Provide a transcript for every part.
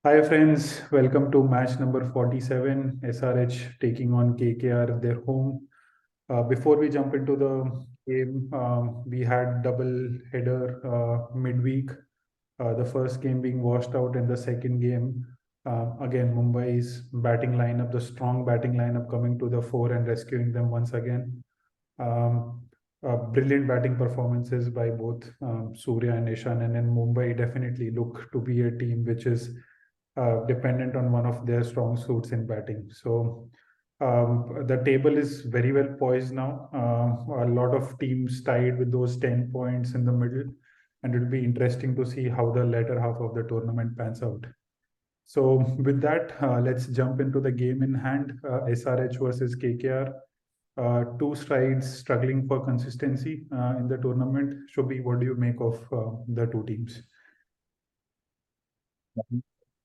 Hi friends, welcome to match number 47, SRH taking on KKR at their home. Before we jump into the game, we had double header midweek. The first game being washed out, and the second game, again, Mumbai's batting lineup, the strong batting lineup coming to the fore and rescuing them once again. Um, Brilliant batting performances by both Surya and Ishan, and then Mumbai definitely look to be a team which is dependent on one of their strong suits in batting. So the table is very well poised now. A lot of teams tied with those 10 points in the middle, and it'll be interesting to see how the latter half of the tournament pans out. So with that, let's jump into the game in hand. SRH versus KKR. Two sides struggling for consistency in the tournament. Shobhi, what do you make of the two teams?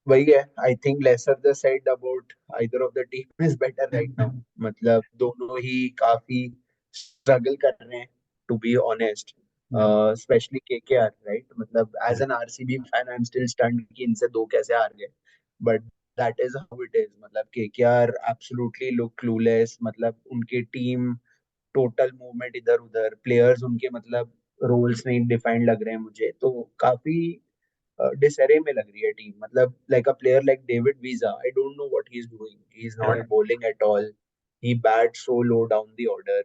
वही है I think lesser the said about either of the team is better right now मतलब दोनों ही काफी struggle कर रहे हैं to be honest Yeah, specially KKR right मतलब as an RCB fan I am still stunned कि इनसे दो कैसे हार गए but that is how it is मतलब केकेआर एब्सोल्युटली लुक क्लूलेस मतलब उनकी टीम टोटल मूवमेंट इधर उधर प्लेयर्स उनके मतलब रोल्स नहीं डिफाइंड लग रहे हैं मुझे तो काफी डिसअरे में लग रही है टीम मतलब like a player like David visa I don't know what he is doing he is not correct. Bowling at all he bat so low down the order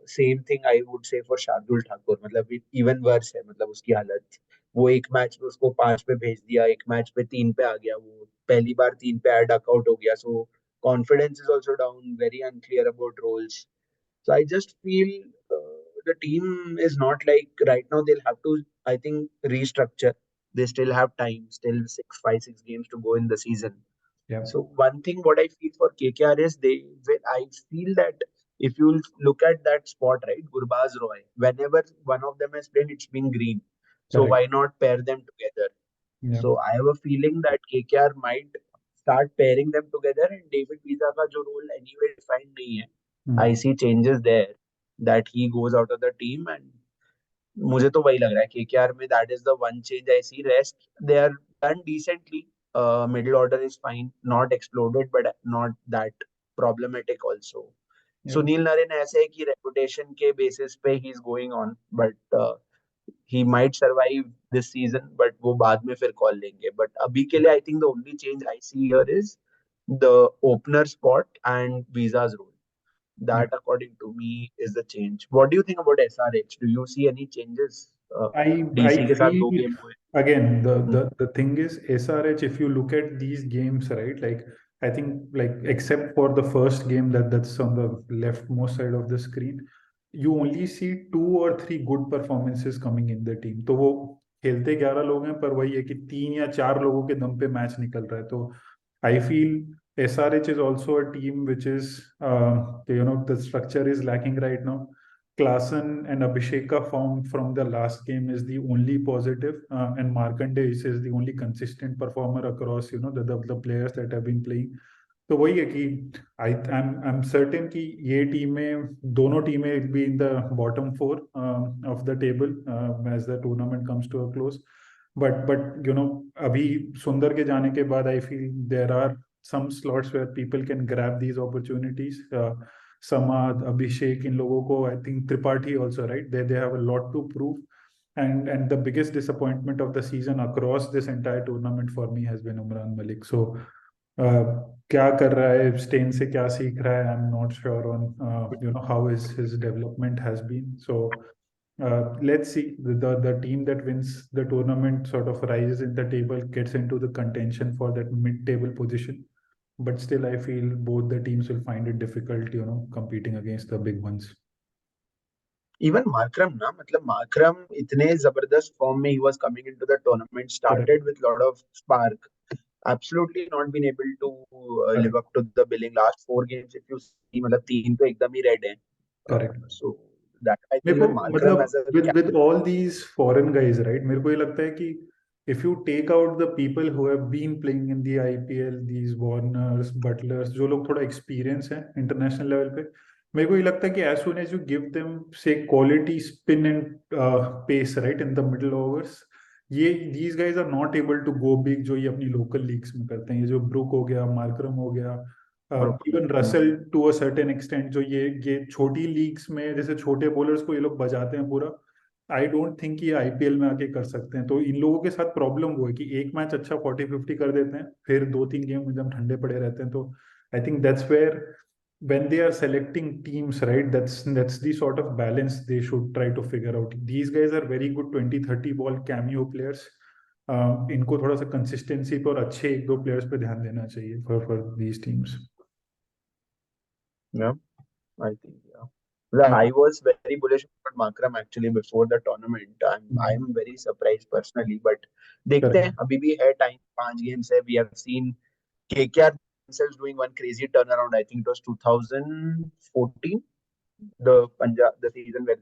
same thing I would से for Shardul Thakur मतलब even worse है मतलब उसकी हालत वो एक match में उसको 5 पे भेज दिया एक मैच पे 3 पे आ गया वो पहली बार 3 पे डक आउट हो गया so confidence is also down very unclear about roles so I just feel the team is not like right now. They'll have to, I think, restructure. They still have time, still 6 games to go in the season. Yeah, So one thing what I feel for KKR is they will. I feel that if you look at that spot, right, Gurbaz Roy, whenever one of them has played, it's been green. So correct. why not pair them together? Yeah. So I have a feeling that KKR might start pairing them together and David Visa का जो role anyway defined नहीं है. I Hmm. see changes there that he goes out of the team and मुझे तो वही लग रहा है KKR में that is the one change I see. Rest they are done decently. Middle order is fine, not exploded but not that problematic also. Yeah. Sunil Naren ऐसे है कि रेपुटेशन के बेसिस पे he is going on but he might survive this season, but वो बाद में फिर call लेंगे. But अभी के लिए I think the only change I see here is the opener spot and Visa's role. Yeah. That, according to me, is the change. What do you think about SRH? Do you see any changes? I DC के साथ दो feel game हुए. again Hmm. the thing is SRH, if you look at these games, right, like I think, like, except for the first game that's on the leftmost side of the screen, you only see two or three good performances coming in the team. तो वो खेलते 11 लोग हैं, पर वही है कि तीन या चार लोगों के दम पे मैच निकल रहा है. तो I feel SRH is also a team which is, the structure is lacking right now. Klassen and Abhisheka form from the last game is the only positive, and Markande is the only consistent performer across, the players that have been playing. तो वही है कि I'm certain कि ये टीमें, दोनों टीमें will be in the bottom four of the table as the tournament comes to a close. But अभी सुंदर के जाने के बाद I feel there are some slots where people can grab these opportunities. Samad, Abhishek, इन लोगों को, I think Tripathi also, right? They have a lot to prove. And the biggest disappointment of the season across this entire tournament for me has been Umran Malik. So क्या कर रहा है, stand से क्या सीख रहा है, I am not sure on how his development has been. So let's see, the team that wins the tournament sort of rises in the table, gets into the contention for that mid table position. But still I feel both the teams will find it difficult, competing against the big ones. Even Markram ना मतलब Markram इतने जबरदस्त form में he was coming into the tournament Correct. started with lot of spark. Absolutely not been able to live Correct. up to the billing. Last 4 games, if you see, मतलब तीन तो एकदम ही red है. Correct. So that I मेरे think को even Markram मतलब as a with all these foreign guys, right, मेरे को ये लगता है कि if you take out the people who have been playing in the IPL, these Warners, Butlers, जो लोग थोड़ा experience हैं international level पे, मेरे को ये लगता है कि as soon as you give them, say, quality spin and pace, right, in the middle overs, ये these guys are not able to go big जो ये अपनी लोकल लीग्स में करते हैं, ये जो ब्रुक हो गया, मार्करम हो गया, group. Even Russell to a certain extent, जो ये छोटी लीग्स में जैसे छोटे बॉलर्स को ये लोग बजाते हैं पूरा, आई डोंट थिंक ये आईपीएल में आके कर सकते हैं। तो इन लोगों के साथ प्रॉब्लम वो है कि एक मैच अच्छा 40-50 कर देते हैं, फिर 2-3 गेम एकदम ठंडे पड़े रहते हैं। तो I think that's where when they are selecting teams, right, that's the sort of balance they should try to figure out. These guys are very good 20-30 ball cameo players. इनको थोड़ा सा कंसिस्टेंसी पे और अच्छे एक दो प्लेयर्स पे ध्यान देना चाहिए for these teams. Yeah, I think, yeah. Well, I was very bullish about Markram actually before the tournament. I'm very surprised personally, but देखते हैं, करेक्ट अभी भी है टाइम, 5 games है. We have seen KKR themselves doing one crazy turnaround. I think it was 2014, the Punjab, the season where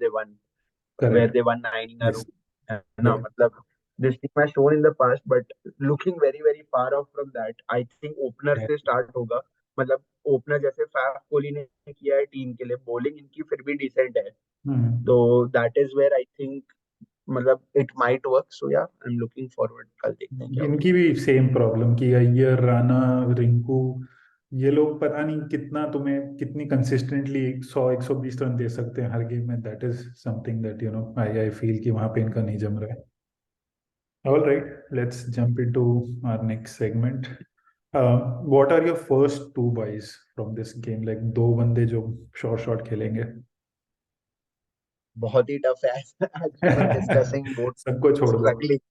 correct they won 9 in a row. Yes है ना, मतलब this team has shown in the past, but looking very very far off from that. I think opener से start होगा. मतलब opener जैसे Faf Kohli ने किया है टीम के लिए, बॉलिंग इनकी फिर भी डिसेंट है. तो that is where I think मतलब it might work. So yeah I am looking forward. कल देखते हैं क्या होता इनकी है. भी सेम प्रॉब्लम की अय्यर, राणा, रिंकू, ये लोग पता नहीं कितना तुम्हें कितनी कंसिस्टेंटली 100-120 रन दे सकते हैं हर गेम में। That is something that I feel कि वहां पे इनका नहीं जम रहा है। All right, let's jump into our next segment. What are your first two buys from this game? Like दो बंदे जो शॉर्ट खेलेंगे। बहुत ही टफ है. as we were discussing both सबको छोड़ दो। struggling.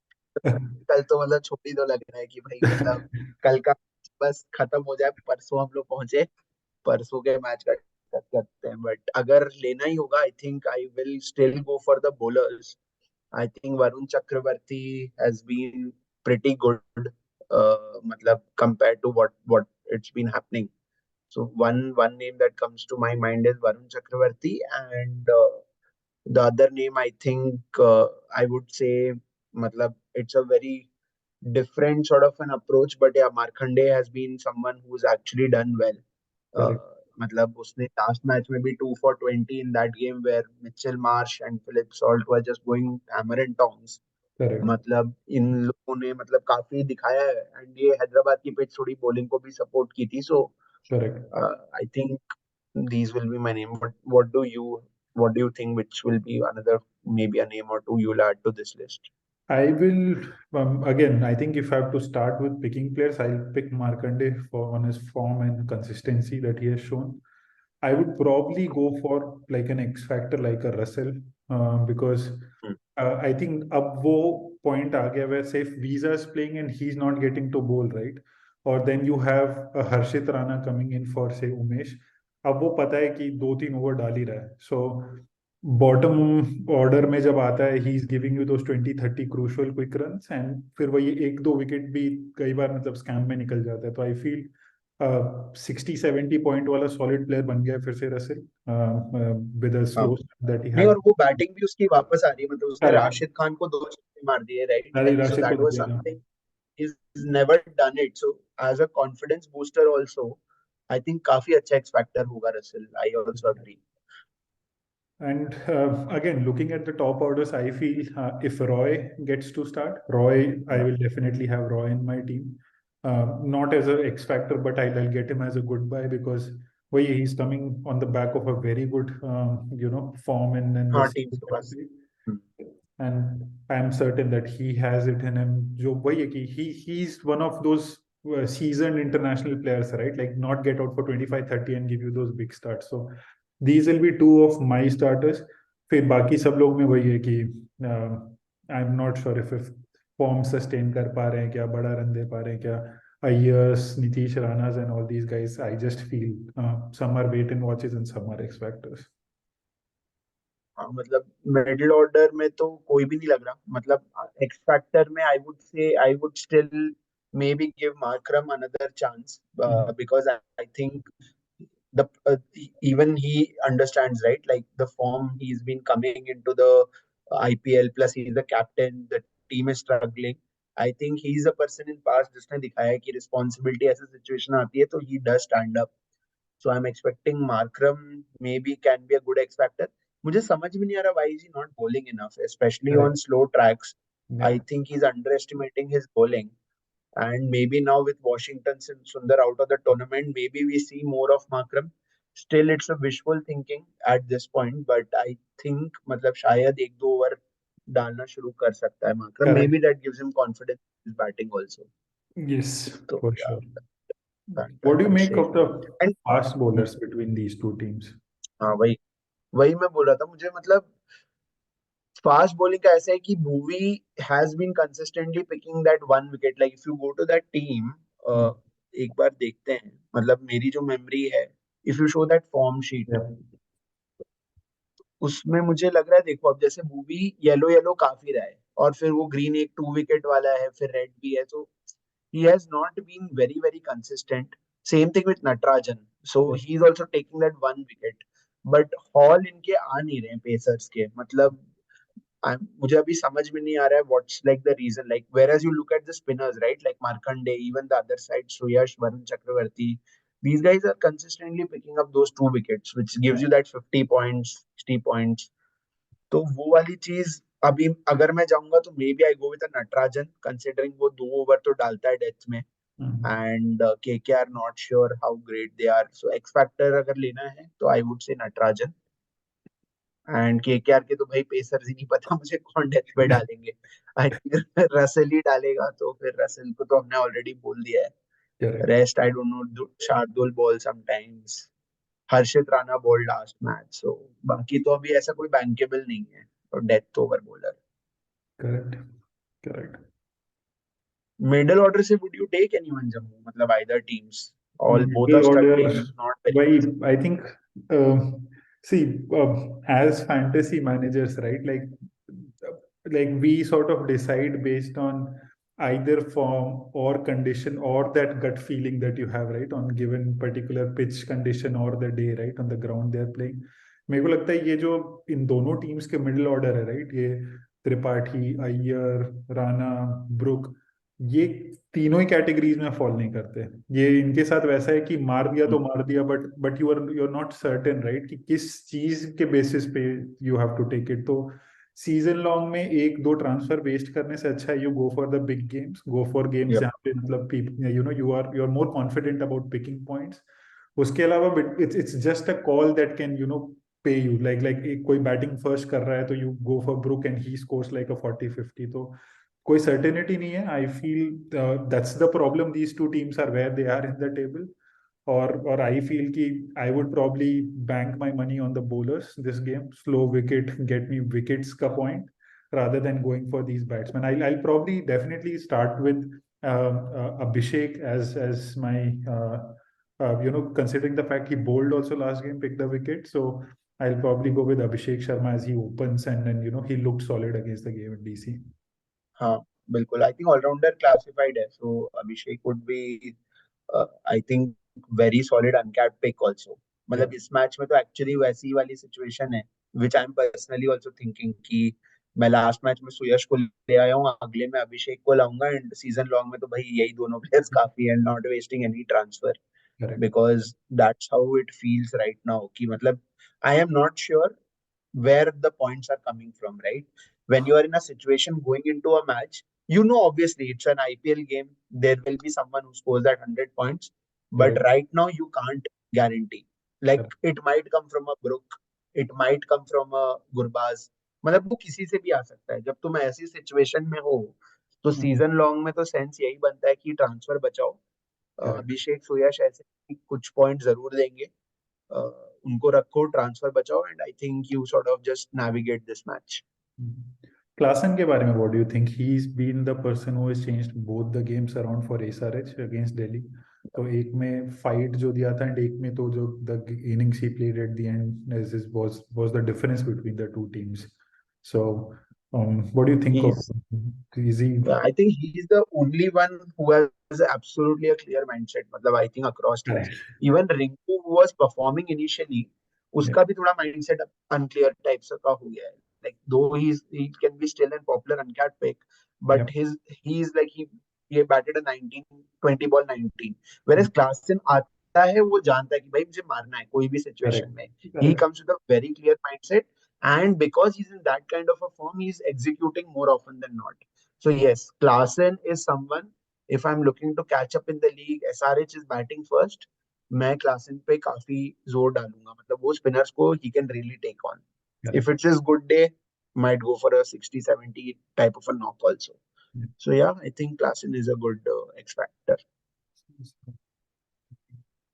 कल तो मतलब छोड़ ही दो, लग रहा है कि भाई मतलब कल का बस खत्म हो जाए, परसों हम लोग पहुंचे, परसों के मैच का डिस्कस करते हैं. बट अगर लेना ही होगा, I think I will still go for the bowlers. I think Varun Chakravarti has been pretty good, matlab compared to what it's been happening. So one name that comes to my mind is Varun Chakravarti, and the other name I think I would say, matlab it's a very different sort of an approach, but yeah, Markande has been someone who's actually done well. Uh, Correct, मतलब उसने last match में भी 2 for 20 in that game where Mitchell Marsh and Philip Salt were just going hammer and tongs. correct, मतलब इन लोगों ने मतलब काफी दिखाया है, एंड ये हैदराबाद की पिच थोड़ी बॉलिंग को भी सपोर्ट की थी. सो correct. I think these will be my name. What do you think which will be another, maybe a name or two you'll add to this list? I will again. I think if I have to start with picking players, I'll pick Markande for on his form and consistency that he has shown. I would probably go for like an X factor like a Russell because Hmm. I think अब वो point आ गया where say if Visa is playing and he's not getting to bowl right, or then you have a Harshit Rana coming in for say Umesh, अब वो पता है कि 2-3 over डाल ही रहा है, so बॉटम ऑर्डर में जब आता है he is giving you those 20-30 crucial quick runs, and फिर वही एक दो विकेट भी कई बार मतलब स्कैम में निकल जाता है। तो आई फील 60-70 पॉइंट वाला सॉलिड प्लेयर बन गया फिर से रसेल विद अ हाँ. स्लो दैट ही नहीं, और हैड। वो बैटिंग भी उसकी वापस आ रही है. मतलब उसने करेक्ट, राशिद खान को 2 छक्के मार दिए, राइट? अरे लाइक सो राशिद को दैट तो वाज दिया था। Something. He's never done it. So as a confidence booster also, I think काफी अच्छा X factor होगा Russell. I also agree. And again, looking at the top orders, I feel if Roy gets to start, I Yeah. will definitely have Roy in my team. Not as an X factor, but I'll get him as a good buy because well, he's coming on the back of a very good, form in हाँ, this team के पास. country. Hmm. And I'm certain that he has it in him. जो वही है कि he's one of those seasoned international players, right? Like not get out for 25-30 and give you those big starts. So these will be two of my starters. फिर बाकी सब लोग में वही है कि I'm not sure if form sustain कर पा रहे हैं क्या, बड़ा रन दे पा रहे हैं क्या, Iyer's, Nitish राणाज and all these guys. I just feel some are wait and watches and some are X factors. हाँ, मतलब मिडिल ऑर्डर में तो कोई भी नहीं लग रहा. मतलब एक्स फैक्टर में I would still maybe give Markram another chance, Mhm. because I think the even he understands, right, like the form he's been coming into the IPL, plus he's the captain, the team is struggling. I think he's a person in past जिसने दिखाया है कि responsibility ऐसी situation आती है तो he does stand up. So I'm expecting Markram maybe can be a good X factor. मुझे समझ में नहीं आ रहा why is he not bowling enough, especially on Correct. slow tracks. I Yeah. think he's underestimating his bowling. And maybe now with Washington Sundar out of the tournament, maybe we see more of Markram. Still, it's a wishful thinking at this point, but I think मतलब शायद एक दो over डालना शुरू कर सकता है Markram. Correct. Maybe that gives him confidence in his batting also. Yes, So for yeah, sure. that I What do you would make say. of the And fast bowlers between these two teams? हाँ वही वही मैं बोल रहा था मुझे मतलब fast bowling का ऐसा है कि मूवी has been consistently picking that one wicket like if you go to that team Hmm. एक बार देखते हैं मतलब मेरी जो मेमोरी है if you show that form sheet Yeah. उसमें मुझे लग रहा है देखो अब जैसे मूवी येलो येलो काफी रहा है और फिर वो ग्रीन एक टू विकेट वाला है फिर रेड भी है तो he has not been very consistent. Same thing with Natarajan. So Yeah. he is also taking that one wicket. But Hall इनके आ नहीं रहे हैं पेसर्स के मतलब मुझे अभी समझ में नहीं आ रहा है what's like the reason like where as you look at the spinners right like Markande even the other side Shreyas Varun Chakravarthy these guys are consistently picking up those two wickets which gives you that 50 points 60 points तो वो वाली चीज अभी अगर मैं जाऊंगा तो maybe I go with Natarajan considering वो दो ओवर तो डालता है डेथ में Mhm. And K R not sure how great they are so X factor अगर लेना है तो I would say Natarajan and KKR के तो भाई पेसर्स ही नहीं पता मुझे कौन डेथ पे डालेंगे आई थिंक रसेल ही डालेगा तो फिर रसेल को तो हमने ऑलरेडी बोल दिया है Correct. Rest I don't know Shardul ball sometimes Harshit Rana ball last match so बाकी तो अभी ऐसा कोई बैंकेबल नहीं है और death over bowler Correct. Correct. Middle order से वुड यू टेक एनीवन जम्मू मतलब either teams all both are Middle stud order, teams not very why I think, see, as fantasy managers, right? Like we sort of decide based on either form or condition or that gut feeling that you have, right, on given particular pitch condition or the day, right, on the ground they are playing. मेरे को लगता है ये जो इन दोनों teams के middle order है, right, ये त्रिपाठी, अय्यर, राणा, ब्रुक, ये तीनों ही कैटेगरीज में फॉल नहीं करते। ये इनके साथ वैसा है कि मार दिया तो मार दिया, but you are not certain, right, कि किस चीज के बेसिस पे you have to take it. तो सीजन लॉन्ग में एक दो ट्रांसफर वेस्ट करने से अच्छा है you go for the big games, go for games yup जहाँ पे मतलब you know you are more confident about picking points. उसके अलावा it's just a call that can pay you, like एक कोई बैटिंग फर्स्ट कर रहा है तो you go for Brook and he scores like a 40-50, तो कोई सर्टेनिटी नहीं है। I feel that's the problem, these two teams are where they are in the table. और आई फील कि I would probably bank my money on the bowlers this game, slow wicket get me wickets का point, rather than going for these batsmen. I'll probably definitely start with Abhishek as my considering the fact he bowled also last game, picked the wicket, so I'll probably go with Abhishek Sharma as he opens, and then he looked solid against the game at DC. हाँ बिल्कुल I think allrounder classified है so Abhishek would be I think very solid uncapped pick also Yeah, मतलब इस match में तो actually वैसी वाली situation है which I am personally also thinking कि मैं लास्ट मैच में सुयश को ले आया हूँ अगले में अभिषेक को लाऊंगा एंड सीजन लॉन्ग में तो भाई यही दोनों प्लेयर्स काफी है not wasting any transfer correct. because that's how it feels right now कि मतलब I am not sure where the points are coming from, right? When you are in a situation going into a match, you know, obviously it's an IPL game. There will be someone who scores that 100 points. But Correct. right now, you can't guarantee. Like, Correct. it might come from a Brook, it might come from a Gurbaz. मतलब वो किसी से भी आ सकता है जब तुम ऐसी सिचुएशन में हो तो Mhm. सीजन लॉन्ग में तो सेंस यही बनता है कि ट्रांसफर बचाओ Correct. अभिषेक सुयश ऐसे ही कुछ पॉइंट जरूर देंगे उनको रखो ट्रांसफर बचाओ and I think you sort of just navigate this match Klaasen के बारे में what do you think? He's been the person who has changed both the games around for SRH against Delhi. तो एक में fight जो दिया था and एक में तो जो the innings he played at the end was the difference between the two teams. So what do you think of He's him? Is he I think he is the only one who has absolutely a clear mindset. मतलब I think across teams. correct? Even Rinku who was performing initially, Yeah, उसका भी थोड़ा mindset unclear type सा का हो गया है. Like though he can be still a popular uncapped pick, yeah, but he's like he batted a 19 20 ball 19. Whereas Klassen आता है वो जानता है कि भाई मुझे मारना है कोई भी correct, situation में. He correct. comes with a very clear mindset. And because he's in that kind of a form, he's executing more often than not. So yes, Klaasen is someone. If I'm looking to catch up in the league, SRH is batting first. मैं Klaasen पे काफी जोर डालूंगा मतलब वो spinners को he can really take on. If Correct. it's his good day, might go for a 60-70 type of a knock also. Yeah. So yeah, I think Klaasen is a good X factor.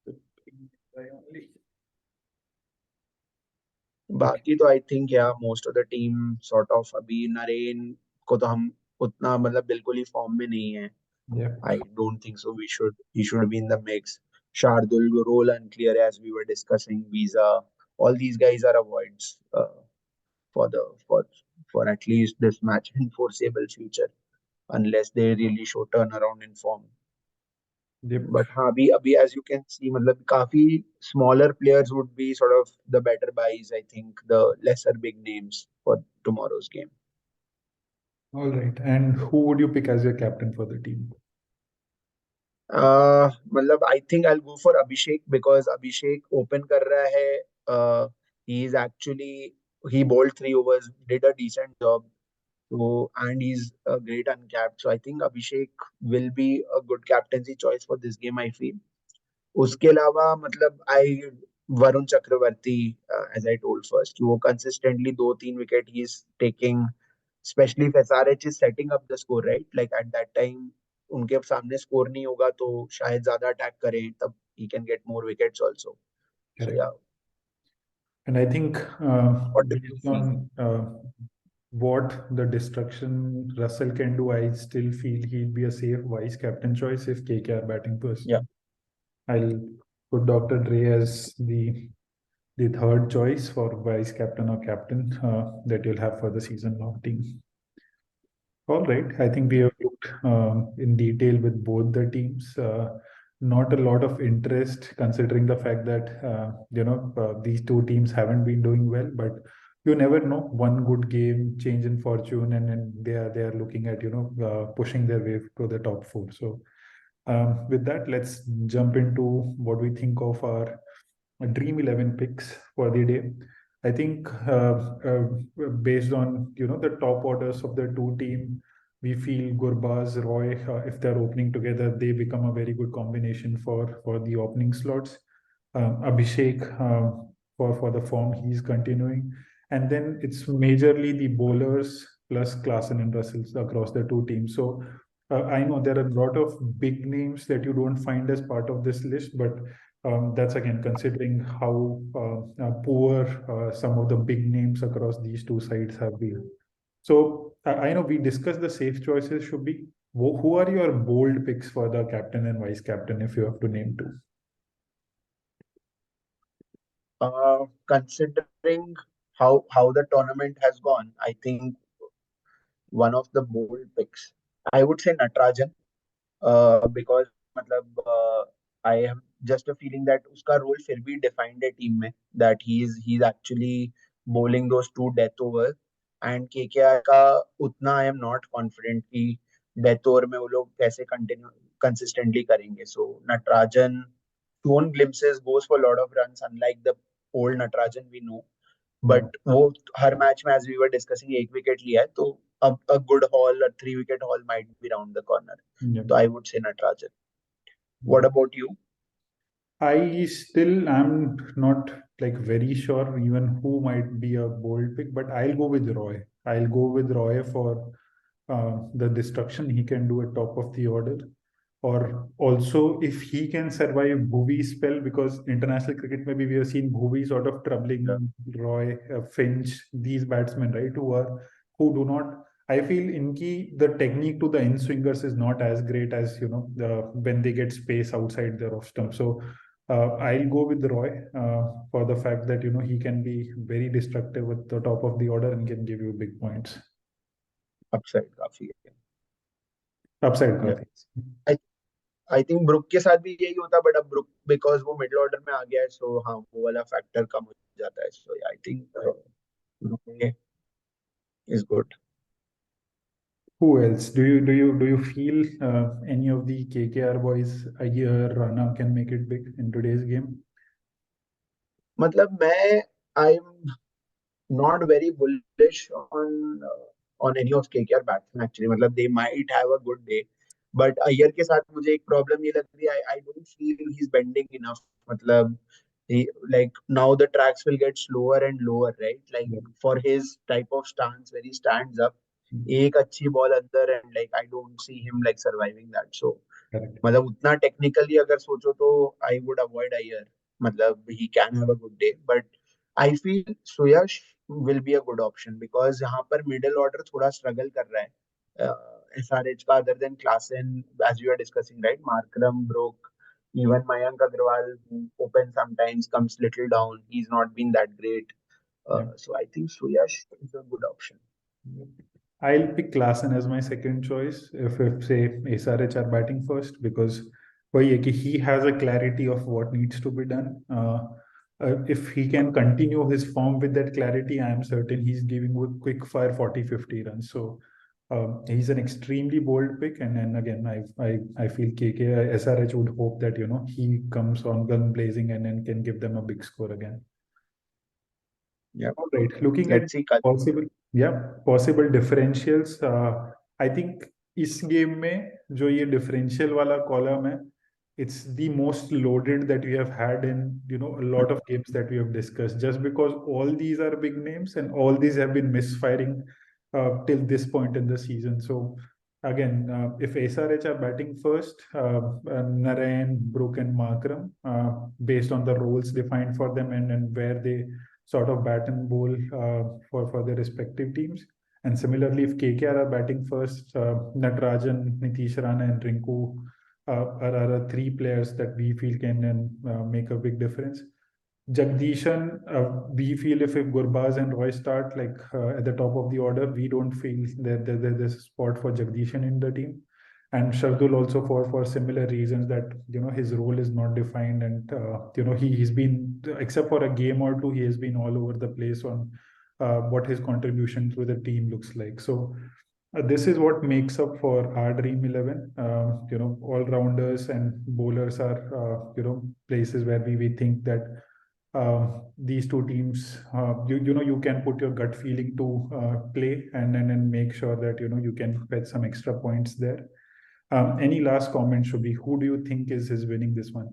Okay. बाकी तो I think या most of the team sort of अभी नरेन को तो हम उतना मतलब बिल्कुल ही फॉर्म में नहीं है. Yeah. I don't think so. He should be in the mix. Shardul role unclear as we were discussing. Visa, all these guys are avoids for the for at least this match in foreseeable future, unless they really show turnaround in form. Yep. But हाँ अभी as you can see मतलब काफी smaller players would be sort of the better buys. I think the lesser big names for tomorrow's game. All right. And who would you pick as your captain for the team? मतलब I think I'll go for Abhishek because Abhishek open कर रहा है. He is actually he bowled 3 overs, did a decent job. So and he's a great uncapped. So I think Abhishek will be a good captaincy choice for this game. I feel. उसके अलावा मतलब आई Varun Chakravarthy as I told first कि वो consistently 2-3 wicket he is taking specially if SRH is setting up the score right like at that time उनके सामने score नहीं होगा तो शायद ज्यादा अटैक करें तब he can get more wickets also. So Correct. या And I think what do you based feel? on what the destruction Russell can do, I still feel he'll be a safe vice captain choice if KKR batting first. या I'll put Dr. Dre as the third choice for vice captain or captain that you'll have for the season long team. All right. I think we have looked in detail with both the teams. Not a lot of interest considering the fact that these two teams haven't been doing well, but you never know. One good game, change in fortune, and then they are looking at pushing their way to the top four. So with that, let's jump into what we think of our dream 11 picks for the day. I think based on the top orders of the two team, we feel Gurbaz, Roy, if they're opening together, they become a very good combination for the opening slots. Abhishek for the form he's continuing, and then it's majorly the bowlers plus Klassen and Russells across the two teams. So I know there are a lot of big names that you don't find as part of this list, but that's again considering how poor some of the big names across these two sides have been. So I know we discussed the safe choices should be. Who are your bold picks for the captain and vice captain if you have to name two? Considering how the tournament has gone, I think one of the bold picks I would say Natarajan. Because मतलब I have just a feeling that उसका role फिर भी defined है team में that he's actually bowling those 2 death overs and KKR का उतना I am not confident कि death over में वो लोग कैसे continue consistently करेंगे. So Natarajan shown glimpses goes for a lot of runs unlike the old Natarajan we know. Yeah, but वो हर मैच में as we were discussing 1 wicket लिया है तो अब a good haul 3 wicket haul might be round the corner. yeah, तो I would say Natarajan. yeah. What about you? I still am not like very sure even who might be a bold pick, but I'll go with Roy. I'll go with Roy for the destruction he can do at top of the order, or also if he can survive Bhuvi's spell, because international cricket maybe we have seen Bhuvi sort of troubling Roy, Finch, these batsmen, right, who do not. I feel inki the technique to the in swingers is not as great as when they get space outside their off stump. So I'll go with Roy for the fact that he can be very destructive at the top of the order and can give you big points. Upside काफी है. Upside या काफी. आई आई think book के साथ भी यही होता but अब ब्रुक बिकॉज वो मिडिल ऑर्डर में आ गया है सो हाँ वो वाला फैक्टर कम हो जाता है. So I think Brook is good. Who else? Do you feel any of the KKR boys a year Rana can make it big in today's game? मतलब मैं I am not very bullish on. on any of KKR batsmen actually. मतलब they might have a good day, but Iyer के साथ मुझे एक problem ये लग रही है. I don't feel he's bending enough. मतलब he, like now the tracks will get slower and lower, right? Like Yeah. for his type of stance where he stands up, एक अच्छी ball अंदर and like I don't see him like surviving that. So Correct. मतलब उतना technically अगर सोचो तो I would avoid Iyer. मतलब he can have a good day, but I feel Suyash will be a good option because यहाँ पर middle order थोड़ा struggle कर रहा है एसआरएच का. Other than Klaasen, as you are discussing right, Markram Brook, even Mayank Agarwal, who opens sometimes, comes little down. He's not been that great. Yeah. So I think Suyash is a good option. I'll pick Klassen as my second choice if say SRH are batting first because he has a clarity of what needs to be done. If he can continue his form with that clarity, I am certain he's giving with quick fire 40-50 runs. So he's an extremely bold pick. And then again, I feel KK SRH would hope that he comes on gun blazing and then can give them a big score again. Yeah. All right. Looking at Let's see. possible, yeah, possible differentials. I think इस game में जो ये differential वाला column है, it's the most loaded that we have had in a lot of games that we have discussed. Just because all these are big names and all these have been misfiring till this point in the season. So again, if SRH are batting first, Narayan, Brook, and Markram, based on the roles defined for them and where they sort of bat and bowl for their respective teams. And similarly, if KKR are batting first, Natarajan, Nitish Rana, and Rinku are three players that we feel can make a big difference. Jagdishan, we feel if Gurbaz and Roy start like at the top of the order, we don't feel that there's a spot for Jagdishan in the team. And Shardul also for similar reasons that his role is not defined and he's been, except for a game or two, he has been all over the place on what his contribution to the team looks like. So this is what makes up for our dream 11. All rounders and bowlers are places where we think that these two teams, you can put your gut feeling to play and make sure that you can fetch some extra points there. Any last comment, Shubhi? Who do you think is winning this one?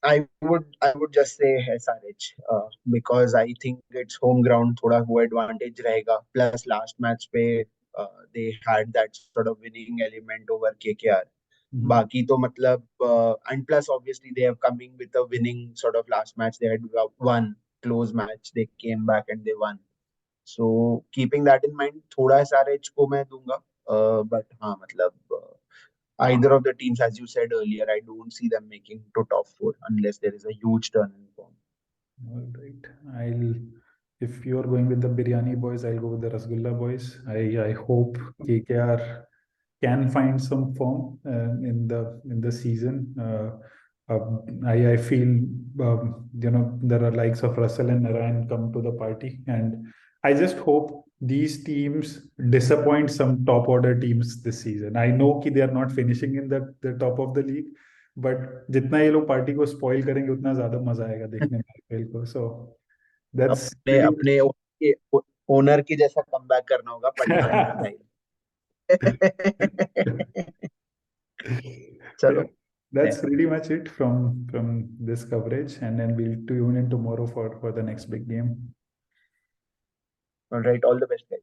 I would just say SRH because I think it's home ground, थोड़ा वो advantage रहेगा. Plus last match पे they had that sort of winning element over KKR. बाकी तो मतलब and plus obviously they have coming with a winning sort of last match. They had won close match. They came back and they won. So keeping that in mind, थोड़ा SRH को मैं दूंगा. But हाँ मतलब either of the teams, as you said earlier, I don't see them making to top four unless there is a huge turn in form. All right. If you're going with the biryani boys, I'll go with the Rasgulla boys. I hope KKR can find some form in the season. I feel there are likes of Russell and Narayan come to the party, and I just hope these teams disappoint some top order teams this season. I know that they are not finishing in the top of the league, but जितना ये लोग party को spoil करेंगे उतना ज्यादा मजा आएगा देखने में आईपीएल को. सो दैट्स अपने अपने ओनर की जैसा कमबैक करना होगा पठान स्टाइल. चलो. that's pretty much it from this coverage, and then we'll tune in tomorrow for the next big game. All right, all the best guys.